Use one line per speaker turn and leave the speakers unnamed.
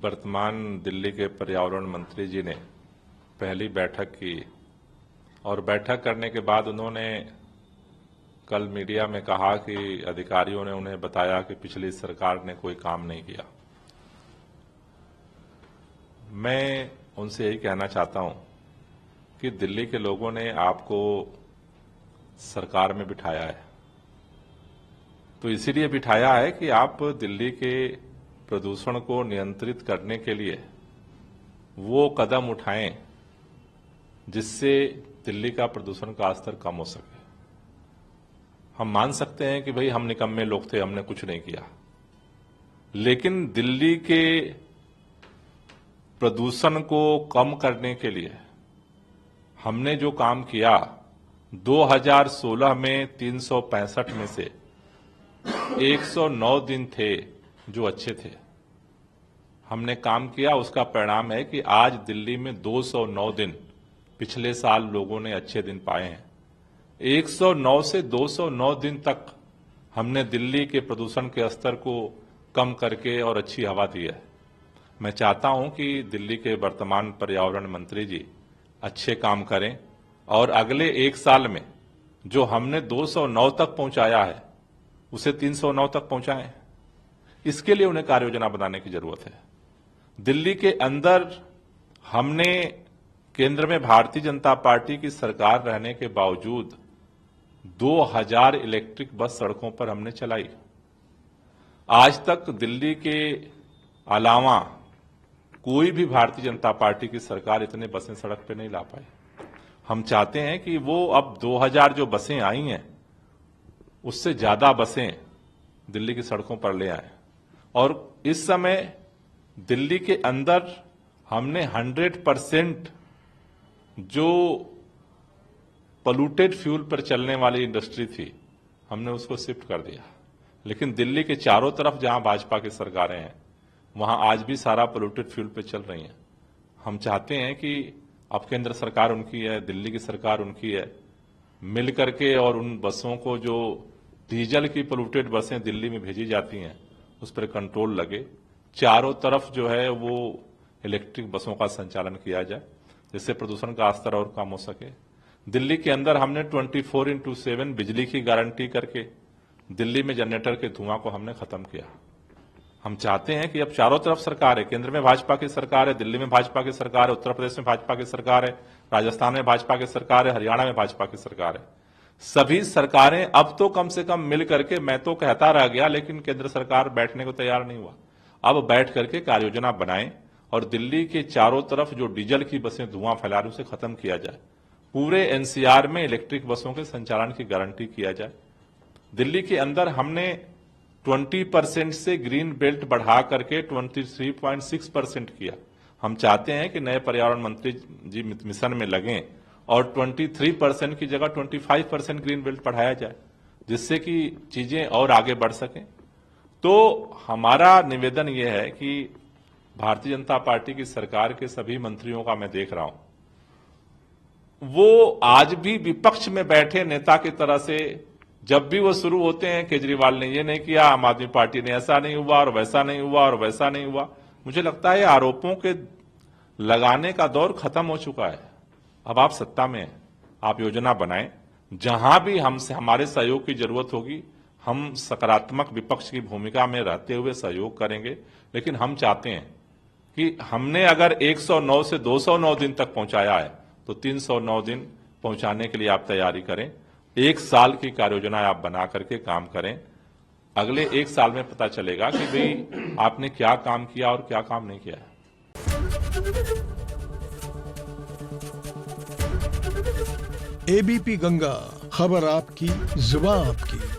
वर्तमान दिल्ली के पर्यावरण मंत्री जी ने पहली बैठक की और बैठक करने के बाद उन्होंने कल मीडिया में कहा कि अधिकारियों ने उन्हें बताया कि पिछली सरकार ने कोई काम नहीं किया। मैं उनसे यही कहना चाहता हूं कि दिल्ली के लोगों ने आपको सरकार में बिठाया है, तो इसीलिए बिठाया है कि आप दिल्ली के प्रदूषण को नियंत्रित करने के लिए वो कदम उठाएं जिससे दिल्ली का प्रदूषण का स्तर कम हो सके। हम मान सकते हैं कि भाई हम निकम्मे लोग थे, हमने कुछ नहीं किया, लेकिन दिल्ली के प्रदूषण को कम करने के लिए हमने जो काम किया, 2016 में 365 में से 109 दिन थे जो अच्छे थे, हमने काम किया। उसका परिणाम है कि आज दिल्ली में 209 दिन पिछले साल लोगों ने अच्छे दिन पाए हैं। 109 से 209 दिन तक हमने दिल्ली के प्रदूषण के स्तर को कम करके और अच्छी हवा दी है। मैं चाहता हूं कि दिल्ली के वर्तमान पर्यावरण मंत्री जी अच्छे काम करें और अगले एक साल में जो हमने 209 तक पहुंचाया है उसे 309 तक पहुंचाएं। इसके लिए उन्हें कार्य योजना बनाने की जरूरत है। दिल्ली के अंदर हमने केंद्र में भारतीय जनता पार्टी की सरकार रहने के बावजूद 2000 इलेक्ट्रिक बस सड़कों पर हमने चलाई। आज तक दिल्ली के अलावा कोई भी भारतीय जनता पार्टी की सरकार इतने बसें सड़क पे नहीं ला पाई। हम चाहते हैं कि वो अब 2000 जो बसें आई हैं उससे ज्यादा बसें दिल्ली की सड़कों पर ले आए। और इस समय दिल्ली के अंदर हमने 100% जो पोल्यूटेड फ्यूल पर चलने वाली इंडस्ट्री थी हमने उसको शिफ्ट कर दिया। लेकिन दिल्ली के चारों तरफ जहां भाजपा की सरकारें हैं वहां आज भी सारा पोल्यूटेड फ्यूल पे चल रही हैं। हम चाहते हैं कि अब केंद्र सरकार उनकी है, दिल्ली की सरकार उनकी है, मिल करके और उन बसों को जो डीजल की पोल्यूटेड बसें दिल्ली में भेजी जाती हैं उस पर कंट्रोल लगे। चारों तरफ जो है वो इलेक्ट्रिक बसों का संचालन किया जाए जिससे प्रदूषण का स्तर और कम हो सके। दिल्ली के अंदर हमने 24/7 बिजली की गारंटी करके दिल्ली में जनरेटर के धुआं को हमने खत्म किया। हम चाहते हैं कि अब चारों तरफ सरकार है, केंद्र में भाजपा की सरकार है, दिल्ली में भाजपा की सरकार है, उत्तर प्रदेश में भाजपा की सरकार है, राजस्थान में भाजपा की सरकार है, हरियाणा में भाजपा की सरकार है। सभी सरकारें अब तो कम से कम मिल करके, मैं तो कहता रह गया लेकिन केंद्र सरकार बैठने को तैयार नहीं हुआ, अब बैठ करके कार्य योजना बनाएं और दिल्ली के चारों तरफ जो डीजल की बसें धुआं फैला रही उसे खत्म किया जाए। पूरे एनसीआर में इलेक्ट्रिक बसों के संचालन की गारंटी किया जाए। दिल्ली के अंदर हमने 20% से ग्रीन बेल्ट बढ़ा करके 23.6% किया। हम चाहते हैं कि नए पर्यावरण मंत्री जी मिशन में लगें और 23% की जगह 25% ग्रीन बेल्ट बढ़ाया जाए जिससे कि चीजें और आगे बढ़ सकें। तो हमारा निवेदन यह है कि भारतीय जनता पार्टी की सरकार के सभी मंत्रियों का मैं देख रहा हूं, वो आज भी विपक्ष में बैठे नेता की तरह से जब भी वो शुरू होते हैं, केजरीवाल ने ये नहीं किया, आम आदमी पार्टी ने ऐसा नहीं हुआ और वैसा नहीं हुआ और वैसा नहीं हुआ। मुझे लगता है आरोपों के लगाने का दौर खत्म हो चुका है। अब आप सत्ता में हैं, आप योजना बनाएं, जहां भी हमसे हमारे सहयोग की जरूरत होगी हम सकारात्मक विपक्ष की भूमिका में रहते हुए सहयोग करेंगे। लेकिन हम चाहते हैं कि हमने अगर 109 से 209 दिन तक पहुंचाया है तो 309 दिन पहुंचाने के लिए आप तैयारी करें। एक साल की कार्य योजना आप बना करके काम करें। अगले एक साल में पता चलेगा कि भाई आपने क्या काम किया और क्या काम नहीं किया है।
एबीपी गंगा, खबर आपकी, जुबान आपकी।